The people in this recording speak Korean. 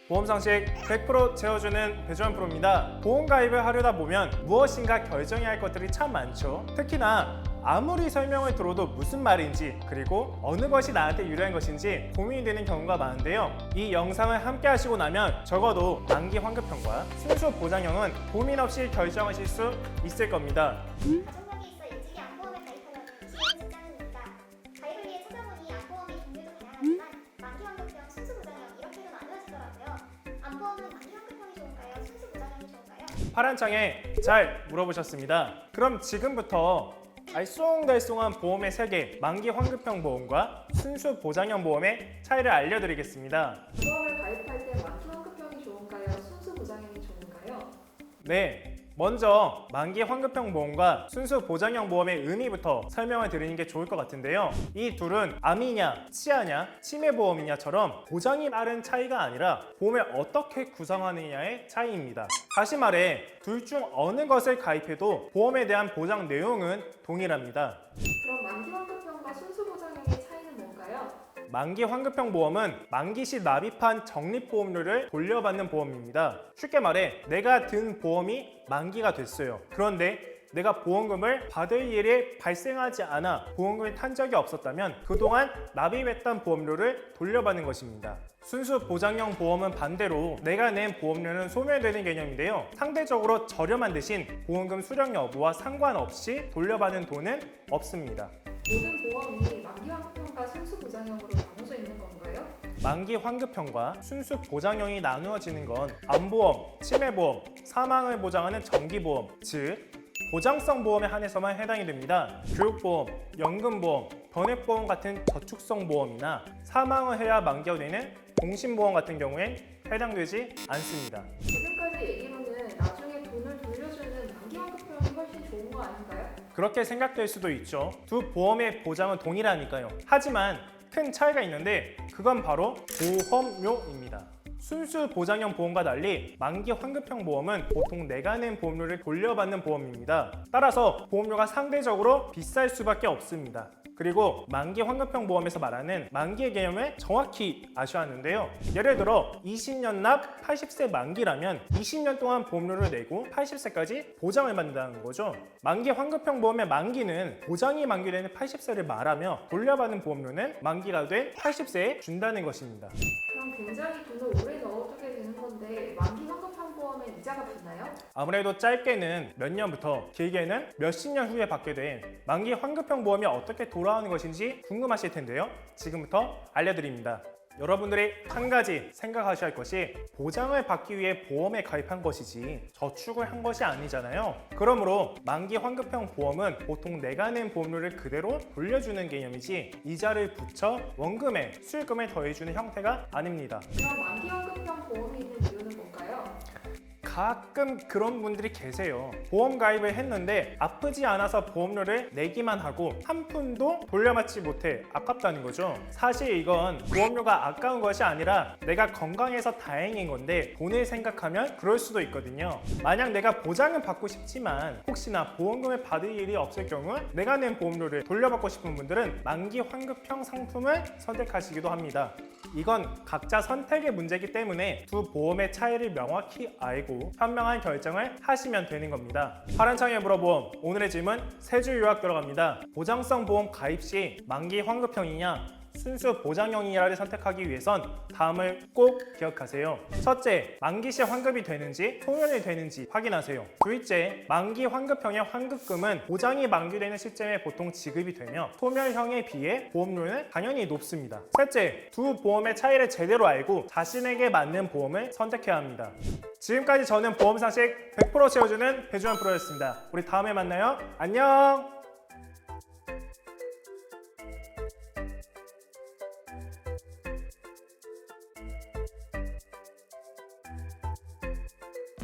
보험 상식 100% 채워주는 배주환 프로입니다. 보험 가입을 하려다 보면 무엇인가 결정해야 할 것들이 참 많죠. 특히나 아무리 설명을 들어도 무슨 말인지 그리고 어느 것이 나한테 유리한 것인지 고민이 되는 경우가 많은데요. 이 영상을 함께 하시고 나면 적어도 만기 환급형과 순수 보장형은 고민 없이 결정하실 수 있을 겁니다. 가족력이 있어 일찍이 암보험을 가입하려는 시행은 쉽지 않으니까 가입을 위해 찾아보니 암보험의 종류도 다양하지만 만기 환급형, 순수 보장형 이렇게도 나누어지더라고요. 암보험은 만기 환급형이 좋은가요? 순수 보장형이 좋은가요? 파란 창에 잘 물어보셨습니다. 그럼 지금부터 알쏭달쏭한 보험의 세계, 만기 환급형 보험과 순수 보장형 보험의 차이를 알려드리겠습니다. 보험을 가입할 때 만기 환급형이 좋은가요? 순수 보장형이 좋은가요? 네, 먼저 만기 환급형 보험과 순수 보장형 보험의 의미부터 설명을 드리는 게 좋을 것 같은데요. 이 둘은 암이냐, 치아냐, 치매보험이냐처럼 보장이 다른 차이가 아니라 보험을 어떻게 구성하느냐의 차이입니다. 다시 말해, 둘 중 어느 것을 가입해도 보험에 대한 보장 내용은 동일합니다. 그럼 만기 환급형과 순수 보장형의 차이는 뭔가요? 만기 환급형 보험은 만기 시 납입한 적립보험료를 돌려받는 보험입니다. 쉽게 말해 내가 든 보험이 만기가 됐어요. 그런데 내가 보험금을 받을 일이 발생하지 않아 보험금이 탄 적이 없었다면 그동안 납입했던 보험료를 돌려받는 것입니다. 순수 보장형 보험은 반대로 내가 낸 보험료는 소멸되는 개념인데요. 상대적으로 저렴한 대신 보험금 수령 여부와 상관없이 돌려받는 돈은 없습니다. 모든 보험이 만기 환급형과 순수 보장형으로 나눠져 있는 건가요? 만기 환급형과 순수 보장형이 나누어지는 건 암보험, 치매보험, 사망을 보장하는 정기보험, 즉 보장성 보험에 한해서만 해당이 됩니다. 교육보험, 연금보험, 변액보험 같은 저축성 보험이나 사망을 해야 만기가 되는 공신보험 같은 경우엔 해당되지 않습니다. 지금까지 얘기로는 나중에 돈을 돌려주는 만기 환급형이 훨씬 좋은 거 아닌가요? 그렇게 생각될 수도 있죠. 두 보험의 보장은 동일하니까요. 하지만 큰 차이가 있는데 그건 바로 보험료입니다. 순수 보장형 보험과 달리 만기 환급형 보험은 보통 내가 낸 보험료를 돌려받는 보험입니다. 따라서 보험료가 상대적으로 비쌀 수밖에 없습니다. 그리고 만기 환급형 보험에서 말하는 만기의 개념을 정확히 아셔야 하는데요. 예를 들어 20년 납 80세 만기라면 20년 동안 보험료를 내고 80세까지 보장을 받는다는 거죠. 만기 환급형 보험의 만기는 보장이 만기되는 80세를 말하며 돌려받는 보험료는 만기가 된 80세에 준다는 것입니다. 그럼 굉장히 돈을 오래 넣어두게 되는 건데 만기 환급형 보험엔 이자가 붙나요? 아무래도 짧게는 몇 년부터 길게는 몇십 년 후에 받게 된 만기 환급형 보험이 어떻게 돌아오는 것인지 궁금하실 텐데요. 지금부터 알려드립니다. 여러분들이 한 가지 생각하셔야 할 것이 보장을 받기 위해 보험에 가입한 것이지 저축을 한 것이 아니잖아요. 그러므로 만기 환급형 보험은 보통 내가 낸 보험료를 그대로 돌려주는 개념이지 이자를 붙여 원금에 수익금을 더해주는 형태가 아닙니다. 그럼 만기 환급형 보험이 있는 이유는 뭔가요? 가끔 그런 분들이 계세요. 보험 가입을 했는데 아프지 않아서 보험료를 내기만 하고 한 푼도 돌려받지 못해 아깝다는 거죠. 사실 이건 보험료가 아까운 것이 아니라 내가 건강해서 다행인 건데 돈을 생각하면 그럴 수도 있거든요. 만약 내가 보장은 받고 싶지만 혹시나 보험금을 받을 일이 없을 경우 내가 낸 보험료를 돌려받고 싶은 분들은 만기 환급형 상품을 선택하시기도 합니다. 이건 각자 선택의 문제이기 때문에 두 보험의 차이를 명확히 알고 현명한 결정을 하시면 되는 겁니다. 파란창의 물어보험, 오늘의 질문 3줄 요약 들어갑니다. 보장성 보험 가입 시 만기 환급형이냐 순수 보장형이냐를 선택하기 위해선 다음을 꼭 기억하세요. 첫째, 만기 시 환급이 되는지 소멸이 되는지 확인하세요. 둘째, 만기 환급형의 환급금은 보장이 만기되는 시점에 보통 지급이 되며 소멸형에 비해 보험료는 당연히 높습니다. 셋째, 두 보험의 차이를 제대로 알고 자신에게 맞는 보험을 선택해야 합니다. 지금까지 저는 보험 상식 100% 채워주는 배주환 프로였습니다. 우리 다음에 만나요. 안녕!